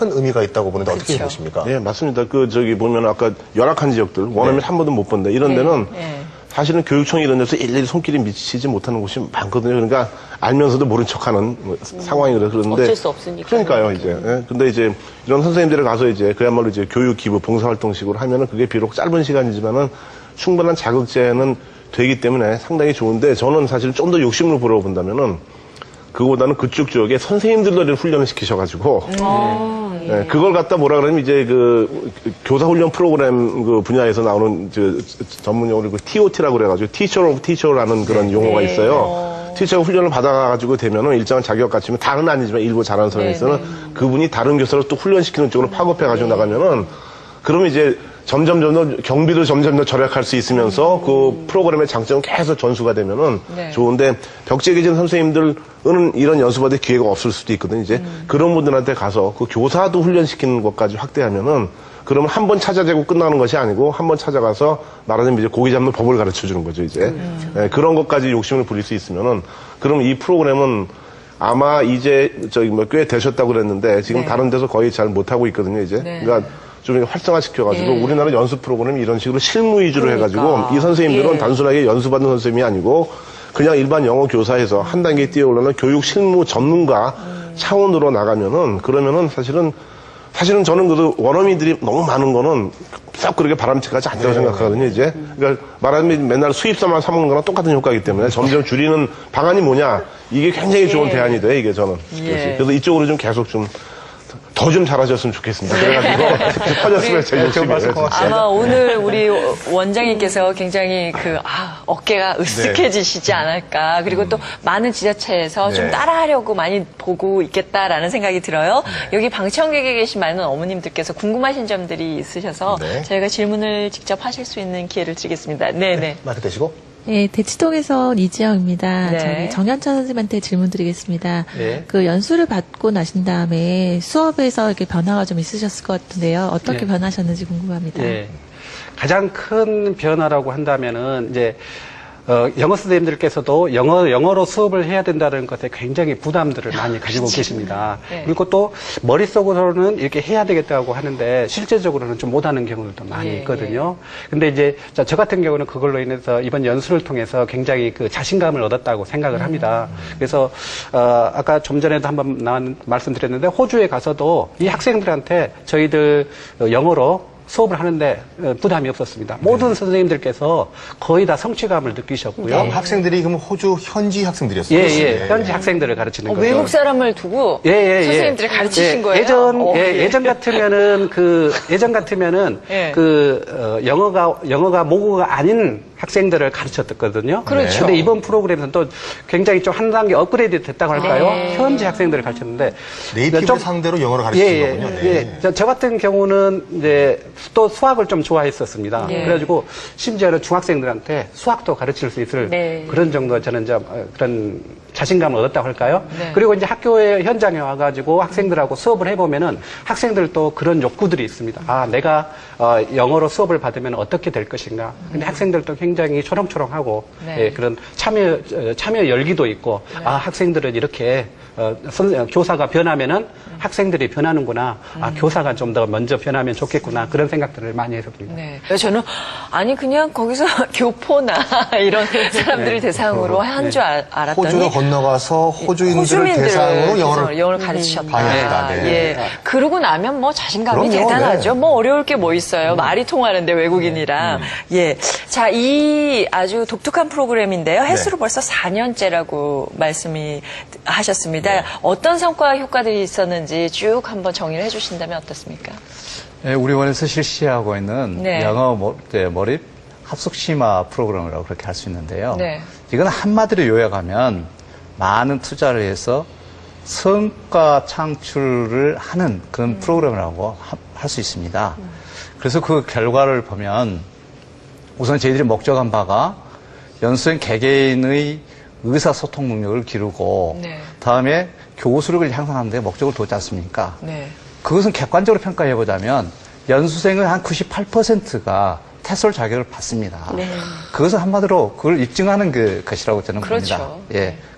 큰 의미가 있다고 보는데 어떻게 그렇죠. 보십니까? 네, 맞습니다. 저기 보면 아까 열악한 지역들, 원어민 한 번도 못 본데 이런 데는 사실은 교육청이 이런 데서 일일이 손길이 미치지 못하는 곳이 많거든요. 그러니까 알면서도 모른 척하는 상황이 그런데 어쩔 수 없으니까. 그러니까요, 이제. 예. 근데 이제 이런 선생님들에 가서 이제 그야말로 이제 교육 기부 봉사활동식으로 하면은 그게 비록 짧은 시간이지만은 충분한 자극제는 되기 때문에 상당히 좋은데 저는 사실 좀 더 욕심을 불어본다면은 그거보다는 그쪽 지역에 선생님들을 훈련을 시키셔가지고 네, 그걸 갖다 뭐라 그러면 이제 그 교사 훈련 프로그램 그 분야에서 나오는 전문 용어로 그 TOT라고 그래가지고 Teacher of Teacher라는 그런 용어가 있어요. 티처 훈련을 받아가지고 되면은 일정한 자격 갖추면 다는 아니지만 일부 잘하는 선생님에서는 그분이 다른 교사를 또 훈련시키는 쪽으로 파급해가지고 나가면은 그러면 이제 점점 경비도 점점 더 절약할 수 있으면서 그 프로그램의 장점은 계속 전수가 되면은 좋은데 벽지에 계신 선생님들은 이런 연수받을 기회가 없을 수도 있거든요. 이제 그런 분들한테 가서 그 교사도 훈련시키는 것까지 확대하면은 그러면 한 번 찾아재고 끝나는 것이 아니고 한 번 찾아가서 말하자면 이제 고기 잡는 법을 가르쳐 주는 거죠, 이제. 네, 그런 것까지 욕심을 부릴 수 있으면은 그럼 이 프로그램은 아마 이제 꽤 되셨다고 그랬는데 지금 다른 데서 거의 잘 못하고 있거든요, 이제. 그러니까 좀 활성화시켜가지고 우리나라 연수 프로그램이 이런 식으로 실무 위주로 해가지고 이 선생님들은 단순하게 연수받는 선생님이 아니고 그냥 일반 영어 교사에서 한 단계 뛰어올라는 교육 실무 전문가 차원으로 나가면은 그러면은 사실은 저는 그 원어민들이 너무 많은 거는 썩 그렇게 바람직하지 않다고 생각하거든요, 이제. 그러니까 말하자면 맨날 수입사만 사먹는 거랑 똑같은 효과이기 때문에 점점 줄이는 방안이 뭐냐. 이게 굉장히 좋은 대안이 돼, 이게 저는. 그래서 이쪽으로 좀 계속 더 좀 잘하셨으면 좋겠습니다. 그래가지고 퍼졌으면 제일 욕심이에요. 아마 오늘 우리 원장님께서 굉장히 어깨가 으쓱해지시지 않을까. 그리고 또 많은 지자체에서 좀 따라하려고 많이 보고 있겠다라는 생각이 들어요. 여기 방청객에 계신 많은 어머님들께서 궁금하신 점들이 있으셔서 저희가 질문을 직접 하실 수 있는 기회를 드리겠습니다. 네네. 마이크 대시고. 네, 대치동에서 이지영입니다. 네. 저기 정현천 선생님한테 질문 드리겠습니다. 네. 그 연수를 받고 나신 다음에 수업에서 이렇게 변화가 좀 있으셨을 것 같은데요. 어떻게 변하셨는지 궁금합니다. 예. 가장 큰 변화라고 한다면은 이제 영어 선생님들께서도 영어로 수업을 해야 된다는 것에 굉장히 부담들을 많이 가지고 계십니다. 그리고 또 머릿속으로는 이렇게 해야 되겠다고 하는데 실제적으로는 좀 못하는 경우들도 많이 있거든요. 근데 이제 저 같은 경우는 그걸로 인해서 이번 연수를 통해서 굉장히 그 자신감을 얻었다고 생각을 합니다. 그래서 아까 좀 전에도 한번 말씀드렸는데 호주에 가서도 이 학생들한테 저희들 영어로 수업을 하는데 부담이 없었습니다. 모든 선생님들께서 거의 다 성취감을 느끼셨고요. 학생들이 그럼 호주 현지 학생들이었어요? 현지 학생들을 가르치는 거죠. 외국 사람을 두고 선생님들이 가르치신 거예요? 예전 같으면은 영어가 모국어가 아닌 학생들을 가르쳤거든요. 그렇죠. 근데 이번 프로그램에서는 또 굉장히 좀 한 단계 업그레이드 됐다고 할까요? 현지 학생들을 가르쳤는데 네이티브 상대로 영어를 가르치는 거군요. 저 같은 경우는 이제 또 수학을 좀 좋아했었습니다. 그래가지고 심지어는 중학생들한테 수학도 가르칠 수 있을 그런 정도 저는 그런 자신감을 얻었다고 할까요? 그리고 이제 학교의 현장에 와가지고 학생들하고 수업을 해보면은 학생들도 그런 욕구들이 있습니다. 아, 내가 영어로 수업을 받으면 어떻게 될 것인가. 근데 학생들도 굉장히 초롱초롱하고 그런 참여 열기도 있고 아, 학생들은 이렇게 교사가 변하면은 학생들이 변하는구나. 아, 교사가 좀 더 먼저 변하면 좋겠구나. 그런 생각들을 많이 했습니다. 저는 그냥 거기서 교포나 이런 사람들을 대상으로 한 줄 알았더니 호주로 건너가서 호주인들을 대상으로 영어를 가르치셨다. 그러고 나면 뭐 자신감이 대단하죠. 뭐 어려울 게 뭐 있어요. 말이 통하는데 외국인이랑. 자, 이 아주 독특한 프로그램인데요. 횟수로 벌써 4년째라고 말씀이 하셨습니다. 어떤 성과 효과들이 있었는지 쭉 한번 정리를 해주신다면 어떻습니까? 네, 우리 원에서 실시하고 있는 영어 몰입 합숙 심화 프로그램이라고 그렇게 할 수 있는데요. 이건 한마디로 요약하면 많은 투자를 해서 성과 창출을 하는 그런 프로그램이라고 할 수 있습니다. 그래서 그 결과를 보면 우선 저희들이 목적한 바가 연수생 개개인의 의사소통 능력을 기르고 다음에 교수력을 향상하는 데 목적을 뒀지 않습니까? 그것은 객관적으로 평가해 보자면 연수생의 한 98%가 테스트 자격을 받습니다. 그것은 한마디로 그걸 입증하는 것이라고 저는 봅니다.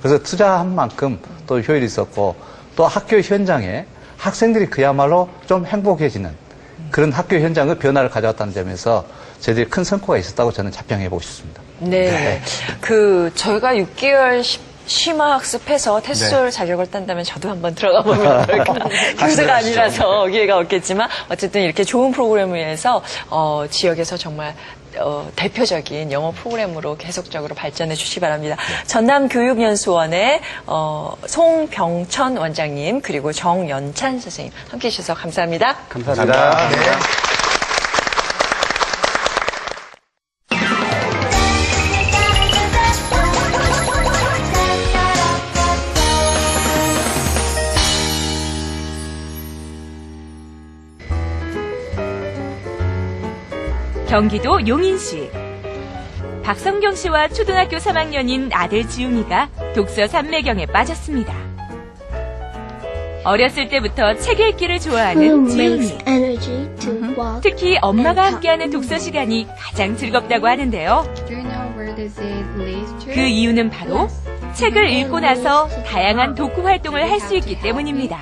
그래서 투자한 만큼 또 효율이 있었고 또 학교 현장에 학생들이 그야말로 좀 행복해지는 그런 학교 현장의 변화를 가져왔다는 점에서 저희들이 큰 성과가 있었다고 저는 자평해보고 싶습니다. 네. 저희가 6개월 심화학습해서 테스트를 자격을 딴다면 저도 한번 들어가 보면 어떨까. 교수가 아니라서 기회가 없겠지만 어쨌든 이렇게 좋은 프로그램을 위해서 지역에서 정말 대표적인 영어 프로그램으로 계속적으로 발전해 주시기 바랍니다. 전남교육연수원의 송병천 원장님 그리고 정연찬 선생님 함께해 주셔서 감사합니다. 감사합니다. 네. 경기도 용인시. 박성경 씨와 초등학교 3학년인 아들 지웅이가 독서 삼매경에 빠졌습니다. 어렸을 때부터 책 읽기를 좋아하는 지웅이. 특히 엄마가 함께하는 독서 시간이 가장 즐겁다고 하는데요. 그 이유는 바로 책을 읽고 나서 다양한 독후 활동을 할 수 있기 때문입니다.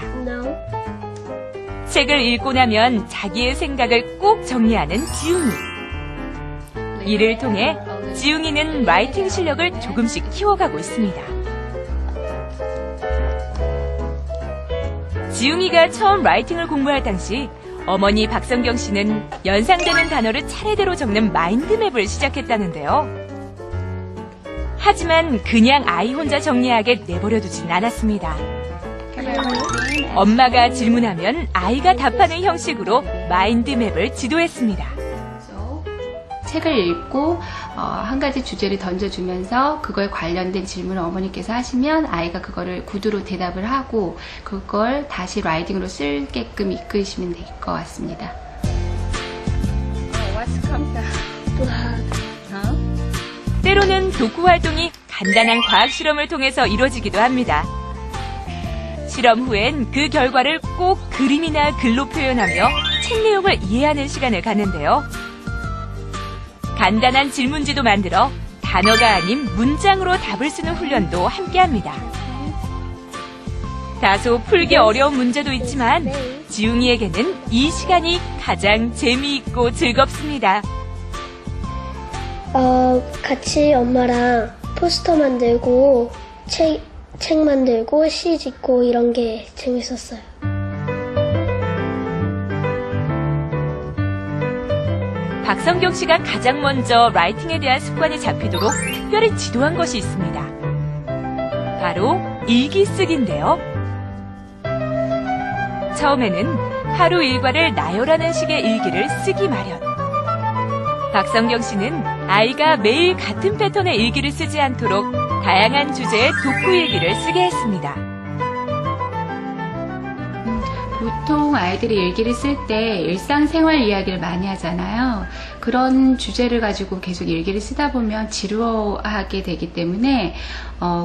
책을 읽고 나면 자기의 생각을 꼭 정리하는 지웅이. 이를 통해 지웅이는 라이팅 실력을 조금씩 키워가고 있습니다. 지웅이가 처음 라이팅을 공부할 당시 어머니 박성경 씨는 연상되는 단어를 차례대로 적는 마인드맵을 시작했다는데요. 하지만 그냥 아이 혼자 정리하게 내버려두진 않았습니다. 엄마가 질문하면 아이가 답하는 형식으로 마인드맵을 지도했습니다. 책을 읽고 한 가지 주제를 던져주면서 그거에 관련된 질문을 어머니께서 하시면 아이가 그거를 구두로 대답을 하고 그걸 다시 라이팅으로 쓸게끔 이끄시면 될 것 같습니다. 때로는 독후 활동이 간단한 과학 실험을 통해서 이루어지기도 합니다. 실험 후엔 그 결과를 꼭 그림이나 글로 표현하며 책 내용을 이해하는 시간을 갖는데요. 간단한 질문지도 만들어 단어가 아닌 문장으로 답을 쓰는 훈련도 함께합니다. 다소 풀기 어려운 문제도 있지만 지웅이에게는 이 시간이 가장 재미있고 즐겁습니다. 같이 엄마랑 포스터 만들고 책 만들고 시 짓고 이런 게 재밌었어요. 박성경 씨가 가장 먼저 라이팅에 대한 습관이 잡히도록 특별히 지도한 것이 있습니다. 바로 일기 쓰기인데요. 처음에는 하루 일과를 나열하는 식의 일기를 쓰기 마련. 박성경 씨는 아이가 매일 같은 패턴의 일기를 쓰지 않도록 다양한 주제의 독후 일기를 쓰게 했습니다. 보통 아이들이 일기를 쓸 때 일상생활 이야기를 많이 하잖아요. 그런 주제를 가지고 계속 일기를 쓰다 보면 지루하게 되기 때문에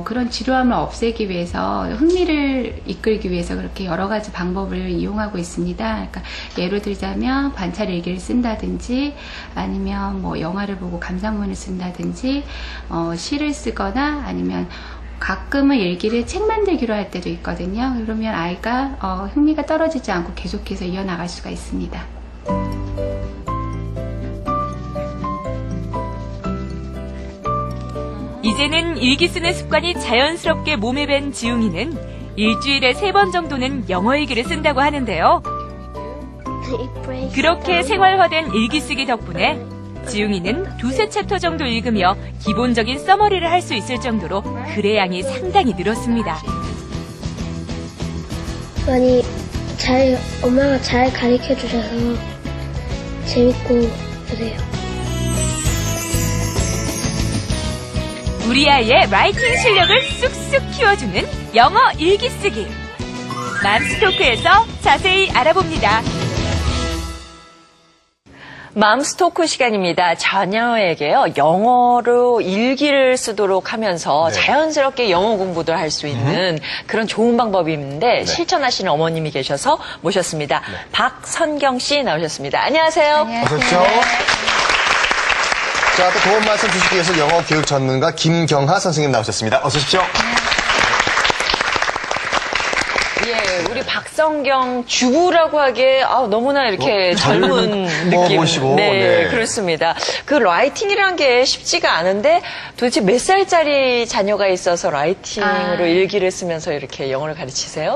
그런 지루함을 없애기 위해서 흥미를 이끌기 위해서 그렇게 여러 가지 방법을 이용하고 있습니다. 그러니까 예를 들자면 관찰 일기를 쓴다든지 아니면 뭐 영화를 보고 감상문을 쓴다든지 시를 쓰거나 아니면 가끔은 일기를 책 만들기로 할 때도 있거든요. 그러면 아이가 흥미가 떨어지지 않고 계속해서 이어나갈 수가 있습니다. 이제는 일기 쓰는 습관이 자연스럽게 몸에 밴 지웅이는 일주일에 3번 정도는 영어 일기를 쓴다고 하는데요. 그렇게 생활화된 일기 쓰기 덕분에 지웅이는 2-3챕터 정도 읽으며 기본적인 서머리를 할 수 있을 정도로 글의 양이 상당히 늘었습니다. 엄마가 잘 가르쳐 주셔서 재밌고 그래요. 우리 아이의 라이팅 실력을 쑥쑥 키워주는 영어 일기 쓰기. 맘스토크에서 자세히 알아봅니다. 맘스토크 시간입니다. 자녀에게요, 영어로 일기를 쓰도록 하면서 자연스럽게 영어 공부도 할 수 있는 그런 좋은 방법이 있는데 실천하시는 어머님이 계셔서 모셨습니다. 박선경 씨 나오셨습니다. 안녕하세요. 어서 오십시오. 자, 또 도움 말씀 주시기 위해서 영어 교육 전문가 김경하 선생님 나오셨습니다. 어서 오십시오. 예, 우리 박 박성경 주부라고 하기에 너무나 이렇게 젊은 느낌. 보시고, 네, 네. 그렇습니다. 그 라이팅이란 게 쉽지가 않은데 도대체 몇 살짜리 자녀가 있어서 라이팅으로 일기를 쓰면서 이렇게 영어를 가르치세요?